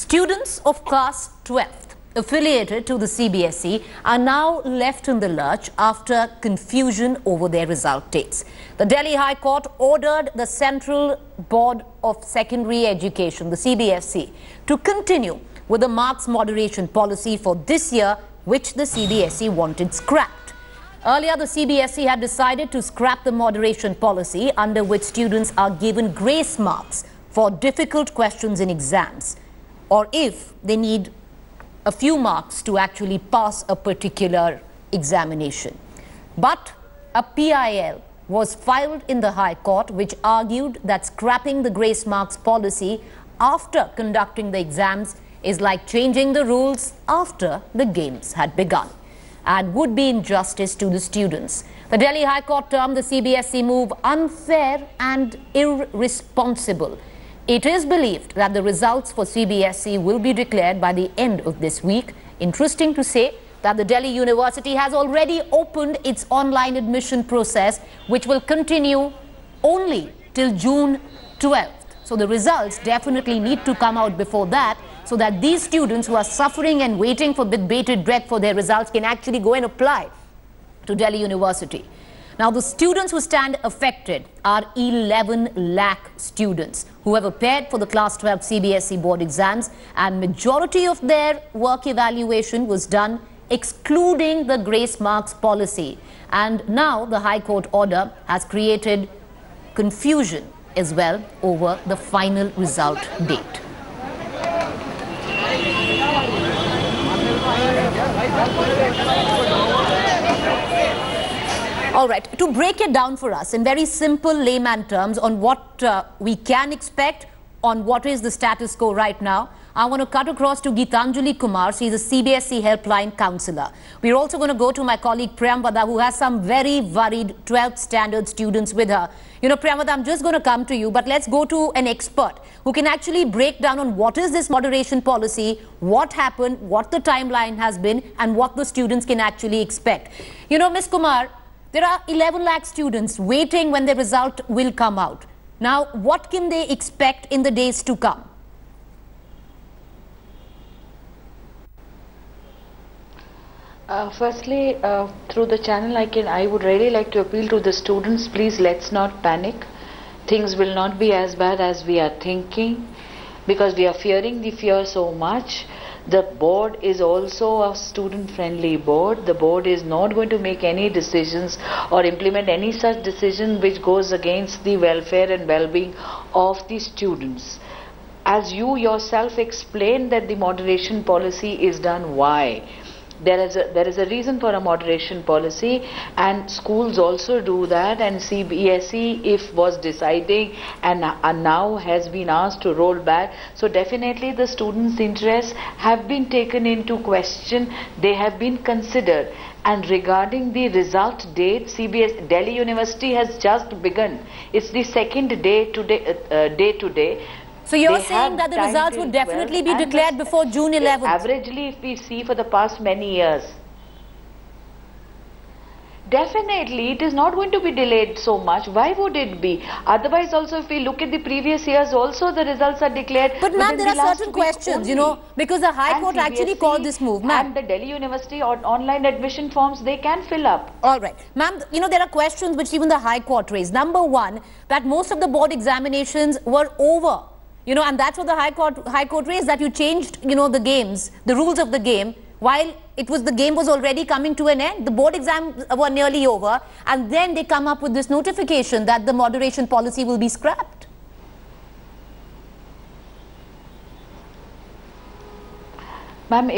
Students of class 12th affiliated to the CBSE are now left in the lurch after confusion over their result dates. The Delhi High Court ordered the Central Board of Secondary Education, the CBSE, to continue with the marks moderation policy for this year, which the CBSE wanted scrapped. Earlier, the CBSE had decided to scrap the moderation policy under which students are given grace marks for difficult questions in exams, or if they need a few marks to actually pass a particular examination. But a PIL was filed in the High Court which argued that scrapping the grace marks policy after conducting the exams is like changing the rules after the games had begun and would be injustice to the students. The Delhi High Court termed the CBSE move unfair and irresponsible. It is believed that the results for CBSE will be declared by the end of this week. Interesting to say that the Delhi University has already opened its online admission process, which will continue only till June 12th. So the results definitely need to come out before that, so that these students who are suffering and waiting for with bated breath for their results can actually go and apply to Delhi University. Now, the students who stand affected are 11 lakh students who have appeared for the class 12 CBSE board exams, and majority of their work evaluation was done excluding the grace marks policy. And now the High Court order has created confusion as well over the final result date. All right, to break it down for us in very simple layman terms on what we can expect, on what is the status quo right now, I want to cut across to Geetanjali Kumar. She is a CBSE Helpline Counsellor. We're also going to go to my colleague Priyamvada, who has some very worried 12th standard students with her. You know, Priyamvada, I'm just going to come to you, but let's go to an expert who can actually break down on what is this moderation policy, what happened, what the timeline has been, and what the students can actually expect. You know, Ms. Kumar, there are 11 lakh students waiting when the result will come out. Now, what can they expect in the days to come? Firstly, through the channel, I would really like to appeal to the students, please let's not panic. Things will not be as bad as we are thinking, because we are fearing the fear so much. The board is also a student-friendly board. The board is not going to make any decisions or implement any such decision which goes against the welfare and well-being of the students. As you yourself explained that the moderation policy is done, why? There is a reason for a moderation policy, and schools also do that, and CBSE if was deciding and now has been asked to roll back. So definitely the students' interests have been taken into question, they have been considered. And regarding the result date, Delhi University has just begun. It's the second day today. So you're saying that the results would definitely be declared before June 11th? Averagely, if we see for the past many years, definitely it is not going to be delayed so much. Why would it be? Otherwise also, if we look at the previous years also, the results are declared. But ma'am, there are certain questions, you know, because the High Court actually called this move, ma'am. And the Delhi University online admission forms, they can fill up. All right. Ma'am, you know, there are questions which even the High Court raised. Number one, that most of the board examinations were over. You know, and that's what the High Court raised, that you changed, you know, the games, the rules of the game, while the game was already coming to an end. The board exams were nearly over, and then they come up with this notification that the moderation policy will be scrapped. Ma'am,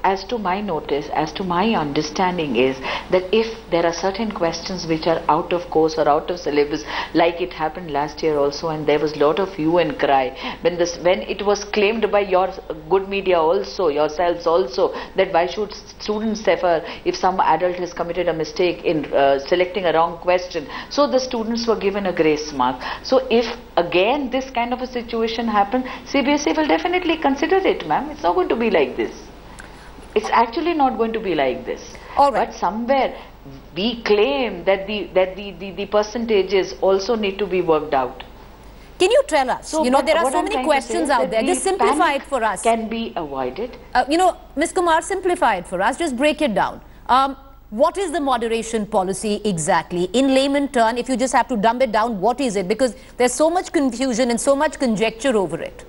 as to my notice, as to my understanding is that if there are certain questions which are out of course or out of syllabus, like it happened last year also, and there was a lot of hue and cry when it was claimed by your good media also, yourselves also, that why should students suffer if some adult has committed a mistake in selecting a wrong question. So the students were given a grace mark. So if again this kind of a situation happens, CBSE will definitely consider it, ma'am. It's not going to be like this. It's actually not going to be like this. All right. But somewhere we claim that the percentages also need to be worked out. Can you tell us, So, there are so I'm many trying to questions say out that there. the Just simplify panic it for us. Can be avoided. Ms. Kumar, simplify it for us. Just break it down. What is the moderation policy exactly? In layman term, if you just have to dumb it down, what is it? Because there's so much confusion and so much conjecture over it.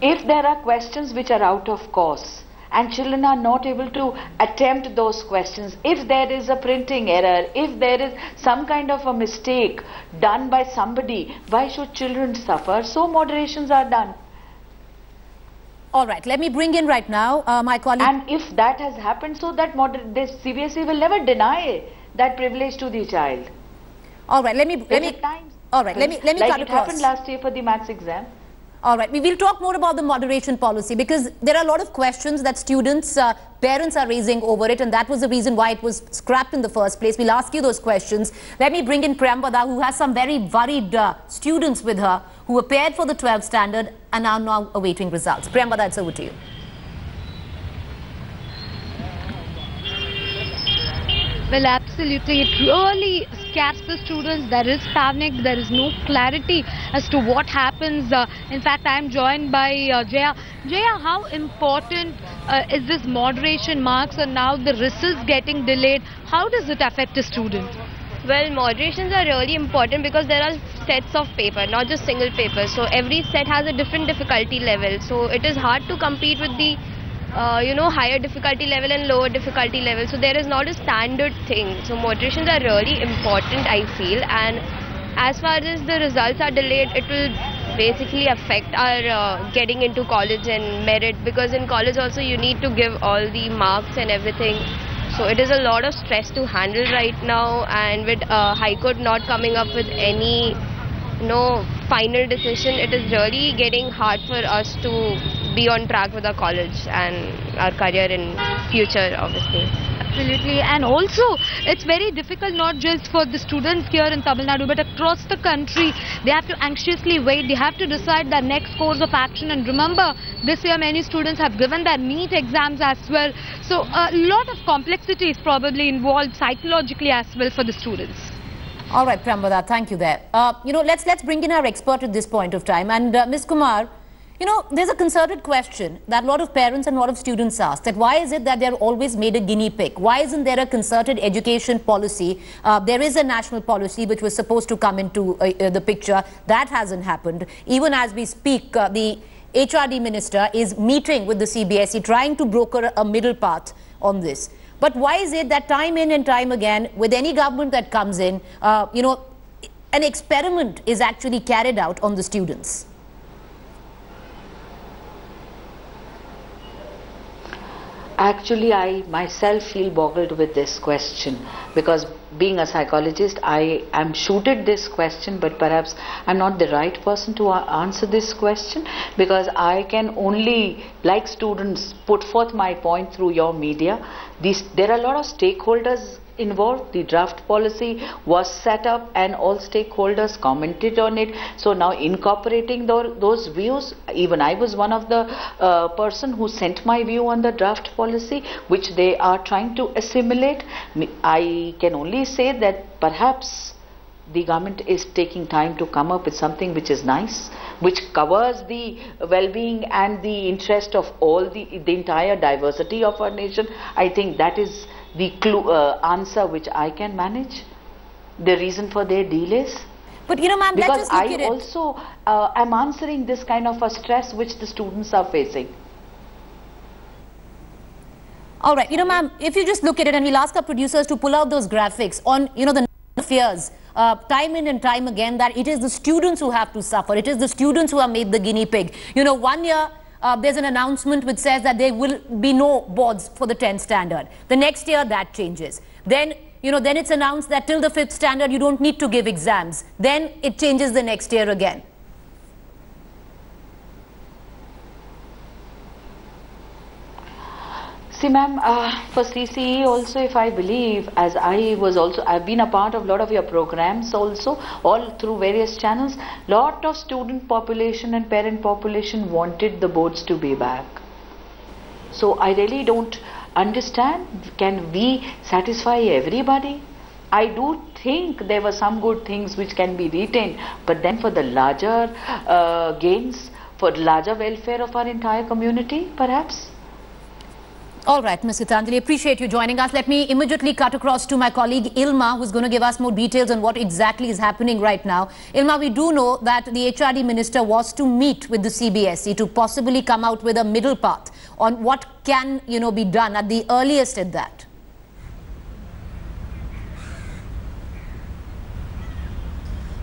If there are questions which are out of course and children are not able to attempt those questions, if there is a printing error, if there is some kind of a mistake done by somebody, why should children suffer? So moderations are done. All right, let me bring in right now my colleague. And if that has happened, so that the CBSE will never deny that privilege to the child. All right, let me Like cut it across. happened last year for the maths exam. All right, we will talk more about the moderation policy because there are a lot of questions that students, parents are raising over it, and that was the reason why it was scrapped in the first place. We'll ask you those questions. Let me bring in Priyambada, who has some very worried students with her who appeared for the 12th standard and are now awaiting results. Priyambada, it's over to you. Well, absolutely. It really scares the students. There is panic. There is no clarity as to what happens. In fact, I am joined by Jaya. Jaya, how important is this moderation marks and now the results getting delayed? How does it affect a student? Well, moderations are really important because there are sets of paper, not just single paper. So every set has a different difficulty level. So it is hard to compete with the higher difficulty level and lower difficulty level. So there is not a standard thing. So moderations are really important, I feel. And as far as the results are delayed, it will basically affect our getting into college and merit, because in college also you need to give all the marks and everything. So it is a lot of stress to handle right now, and with High Court not coming up with any final decision, it is really getting hard for us to be on track with our college and our career in future, obviously. Absolutely. And also, it's very difficult not just for the students here in Tamil Nadu, but across the country. They have to anxiously wait. They have to decide their next course of action. And remember, this year many students have given their NEET exams as well. So a lot of complexity is probably involved psychologically as well for the students. All right, Priyambada, thank you there. Let's bring in our expert at this point of time. And Ms. Kumar, there's a concerted question that a lot of parents and a lot of students ask, that why is it that they're always made a guinea pig? Why isn't there a concerted education policy? There is a national policy which was supposed to come into the picture. That hasn't happened. Even as we speak, the HRD minister is meeting with the CBSE, trying to broker a middle path on this. But why is it that time in and time again, with any government that comes in, an experiment is actually carried out on the students? Actually, I myself feel boggled with this question, because being a psychologist, I am shooted this question, but perhaps I'm not the right person to answer this question, because I can only, like students, put forth my point through your media. There are a lot of stakeholders involved. The draft policy was set up and all stakeholders commented on it. So now incorporating those views, even I was one of the person who sent my view on the draft policy, which they are trying to assimilate. I can only say that perhaps the government is taking time to come up with something which is nice, which covers the well-being and the interest of all the entire diversity of our nation. I think that is the answer which I can manage, the reason for their delays. But ma'am, let's just look at it. Because I also am answering this kind of a stress which the students are facing. All right, ma'am, if you just look at it, and we'll ask our producers to pull out those graphics on, the fears, time in and time again, that it is the students who have to suffer. It is the students who are made the guinea pig. 1 year, there's an announcement which says that there will be no boards for the 10th standard. The next year, that changes. Then, then it's announced that till the 5th standard, you don't need to give exams. Then it changes the next year again. See, ma'am, for CCE also, if I believe, as I've been a part of a lot of your programs also, all through various channels, lot of student population and parent population wanted the boards to be back. So I really don't understand, can we satisfy everybody? I do think there were some good things which can be retained, but then for the larger gains, for the larger welfare of our entire community, perhaps. All right, Ms. Geetanjali, appreciate you joining us. Let me immediately cut across to my colleague Ilma, who's going to give us more details on what exactly is happening right now. Ilma, we do know that the HRD minister was to meet with the CBSE to possibly come out with a middle path on what can, be done at the earliest at that.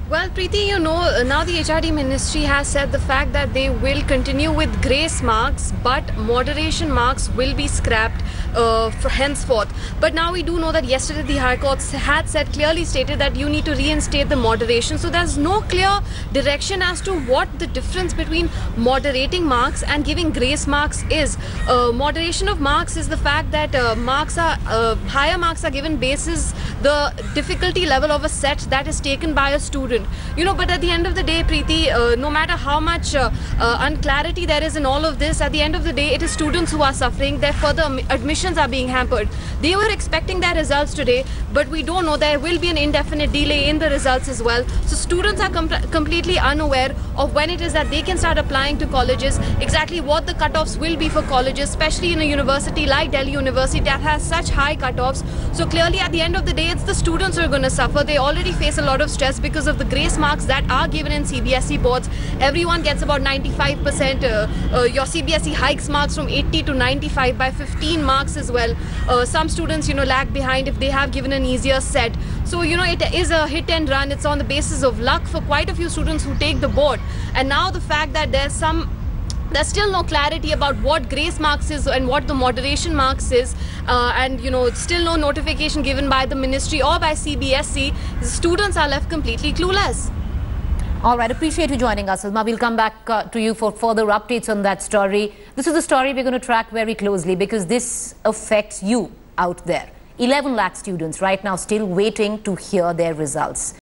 Well, Preeti, now the HRD ministry has said the fact that they will continue with grace marks, but moderation marks will be scrapped for henceforth. But now we do know that yesterday the High Court had clearly stated that you need to reinstate the moderation. So there's no clear direction as to what the difference between moderating marks and giving grace marks is. Moderation of marks is the fact that higher marks are given basis the difficulty level of a set that is taken by a student. But at the end of the day, Preeti, no matter how much unclarity there is in all of this, at the end of the day, it is students who are suffering. Their further admissions are being hampered. They were expecting their results today, but we don't know. There will be an indefinite delay in the results as well. So students are completely unaware of when it is that they can start applying to colleges, exactly what the cutoffs will be for colleges, especially in a university like Delhi University that has such high cutoffs. So clearly, at the end of the day, it's the students who are going to suffer. They already face a lot of stress because of the grace marks that are given in CBSE boards. Everyone gets about 95%. Your CBSE hikes marks from 80 to 95 by 15 marks as well. Some students, lag behind if they have given an easier set. So, it is a hit and run. It's on the basis of luck for quite a few students who take the board. And now the fact that there's still no clarity about what grace marks is and what the moderation marks is, and still no notification given by the ministry or by CBSE. The students are left completely clueless. All right, appreciate you joining us, Ilma. We'll come back to you for further updates on that story. This is a story we're going to track very closely because this affects you out there. 11 lakh students right now still waiting to hear their results.